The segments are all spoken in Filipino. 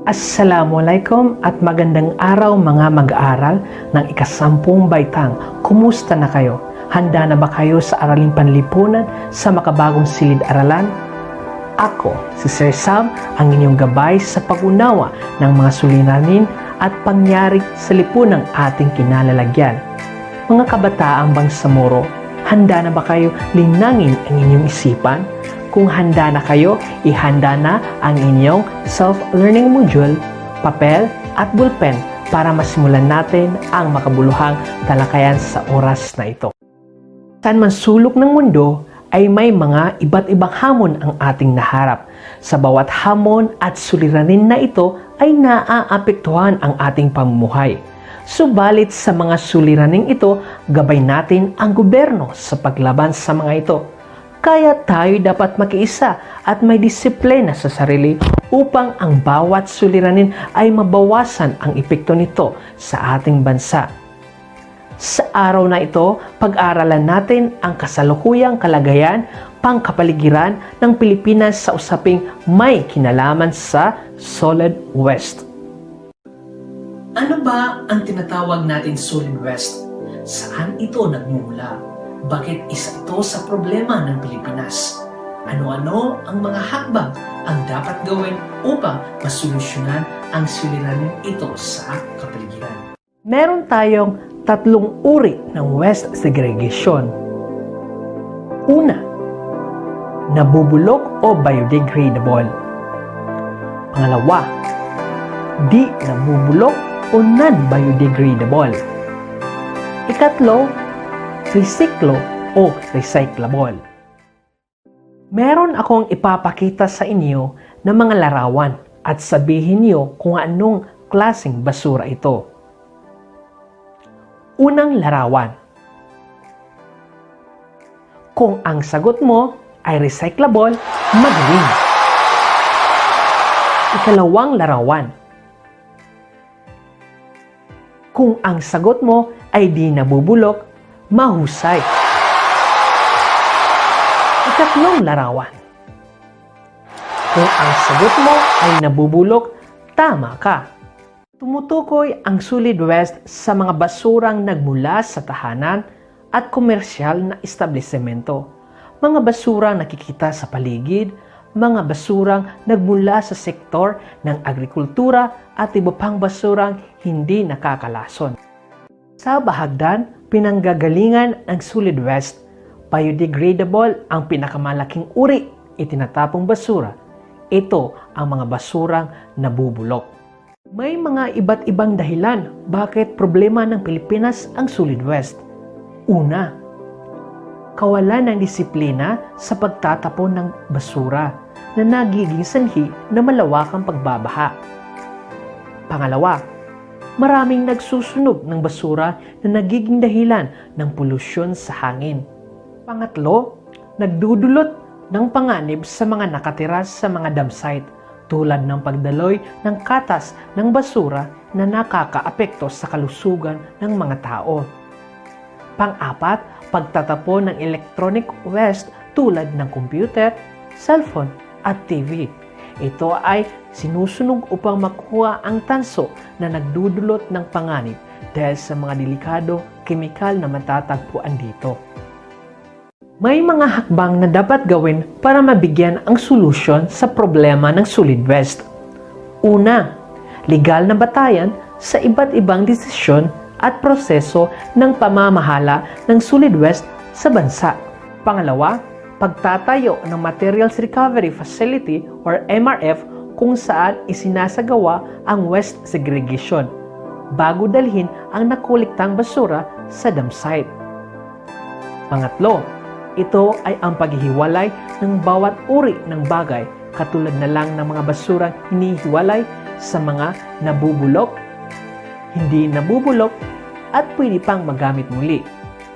Assalamualaikum at magandang araw mga mag-aaral ng ika-10 baitang. Kumusta na kayo? Handa na ba kayo sa araling panlipunan sa makabagong silid-aralan? Ako, si Sir Sam, ang inyong gabay sa pag-unawa ng mga suliranin at pangyari sa lipunang ating kinalalagyan. Mga kabataang Bangsamoro, handa na ba kayo linangin ang inyong isipan? Kung handa na kayo, ihanda na ang inyong self-learning module, papel at bulpen para masimulan natin ang makabuluhang talakayan sa oras na ito. Saan man sulok ng mundo ay may mga iba't ibang hamon ang ating naharap. Sa bawat hamon at suliranin na ito ay naaapektuhan ang ating pamumuhay. Subalit sa mga suliraning ito, gabay natin ang gobyerno sa paglaban sa mga ito. Kaya tayo dapat makiisa at may disiplina sa sarili upang ang bawat suliranin ay mabawasan ang epekto nito sa ating bansa. Sa araw na ito, pag-aralan natin ang kasalukuyang kalagayan, pangkapaligiran ng Pilipinas sa usaping may kinalaman sa Solid Waste. Ano ba ang tinatawag natin Solid Waste? Saan ito nagmumula? Bakit isa ito sa problema ng Pilipinas? Ano-ano ang mga hakbang ang dapat gawin upang masolusyonan ang suliranin ito sa kapaligiran? Meron tayong 3 uri ng waste segregation. Una, nabubulok o biodegradable. Pangalawa, di nabubulok o non-biodegradable. Ikatlo, recyclo o recyclable. Meron akong ipapakita sa inyo ng mga larawan at sabihin niyo kung anong klaseng basura ito. Unang larawan. Kung ang sagot mo ay recyclable, magaling. Ikalawang larawan. Kung ang sagot mo ay di nabubulok, mahusay. Ikatlong larawan. Kung ang sagot mo ay nabubulok, tama ka. Tumutukoy ang solid waste sa mga basurang nagmula sa tahanan at komersyal na establisemento. Mga basurang nakikita sa paligid, mga basurang nagmula sa sektor ng agrikultura at iba pang basurang hindi nakakalason. Sa bahagdan, pinanggagalingan ng solid waste, biodegradable ang pinakamalaking uri itinatapong basura. Ito ang mga basurang nabubulok. May mga iba't ibang dahilan bakit problema ng Pilipinas ang solid waste. Una, kawalan ng disiplina sa pagtatapon ng basura na nagiging sanhi ng malawakang pagbabaha. Pangalawa, maraming nagsusunog ng basura na nagiging dahilan ng polusyon sa hangin. Pangatlo, nagdudulot ng panganib sa mga nakatira sa mga dump site tulad ng pagdaloy ng katas ng basura na nakakaapekto sa kalusugan ng mga tao. Pang-apat, pagtatapon ng electronic waste tulad ng computer, cellphone at TV. Ito ay sinusunog upang makuha ang tanso na nagdudulot ng panganib dahil sa mga delikado kemikal na matatagpuan dito. May mga hakbang na dapat gawin para mabigyan ang solusyon sa problema ng solid waste. Una, legal na batayan sa iba't ibang desisyon at proseso ng pamamahala ng solid waste sa bansa. Pangalawa, pagtatayo ng Materials Recovery Facility or MRF kung saan isinasagawa ang waste segregation bago dalhin ang nakuliktang basura sa dump site. Pangatlo, ito ay ang paghihiwalay ng bawat uri ng bagay katulad na lang ng mga basurang hinihiwalay sa mga nabubulok, hindi nabubulok at pwede pang magamit muli.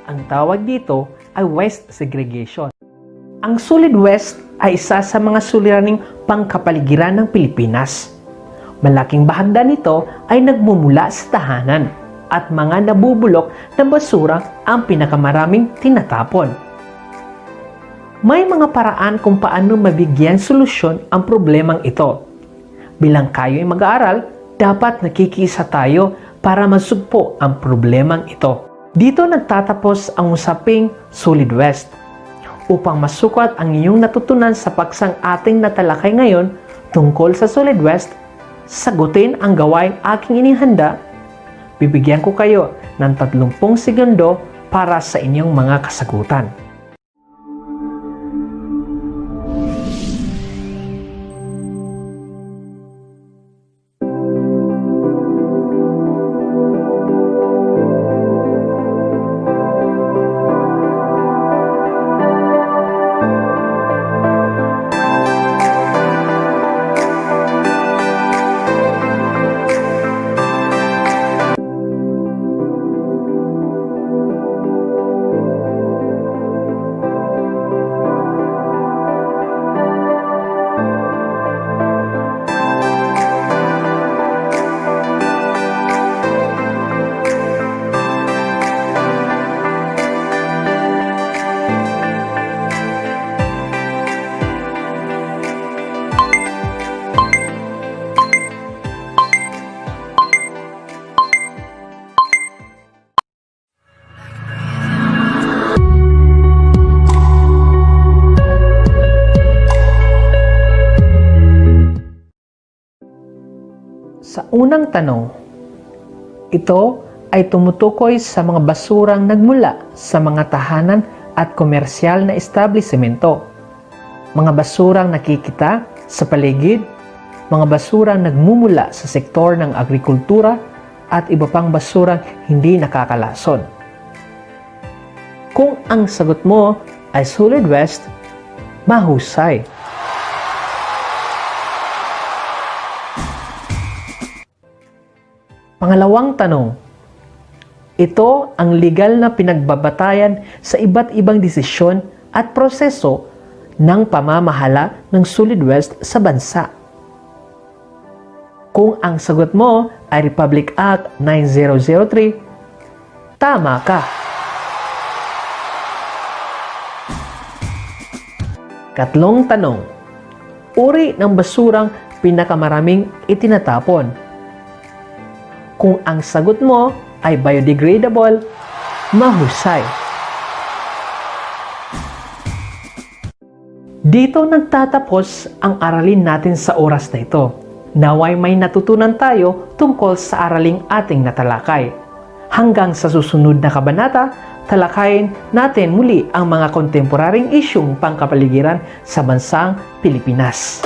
Ang tawag dito ay waste segregation. Ang solid waste ay isa sa mga suliraning pangkapaligiran ng Pilipinas. Malaking bahagdan nito ay nagmumula sa tahanan at mga nabubulok na basura ang pinakamaraming tinatapon. May mga paraan kung paano mabigyan solusyon ang problemang ito. Bilang kayo'y mag-aaral, dapat nakikisa tayo para masugpo ang problemang ito. Dito nagtatapos ang usaping Solid West. Upang masukat ang iyong natutunan sa paksang ating natalakay ngayon tungkol sa Solid West, sagutin ang gawaing aking inihanda. Bibigyan ko kayo ng 30 segundo para sa inyong mga kasagutan. Sa unang tanong, ito ay tumutukoy sa mga basurang nagmula sa mga tahanan at komersyal na establisimento. Mga basurang nakikita sa paligid, mga basurang nagmumula sa sektor ng agrikultura at iba pang basurang hindi nakakalason. Kung ang sagot mo ay Solid West, mahusay. Pangalawang tanong, ito ang legal na pinagbabatayan sa iba't ibang desisyon at proseso ng pamamahala ng Solid West sa bansa. Kung ang sagot mo ay Republic Act 9003, tama ka. Katlong tanong, uri ng basurang pinakamaraming itinatapon? Kung ang sagot mo ay biodegradable, mahusay. Dito nagtatapos ang aralin natin sa oras na ito. Naway may natutunan tayo tungkol sa araling ating natalakay. Hanggang sa susunod na kabanata, talakayin natin muli ang mga kontemporaryong isyung pangkapaligiran sa bansang Pilipinas.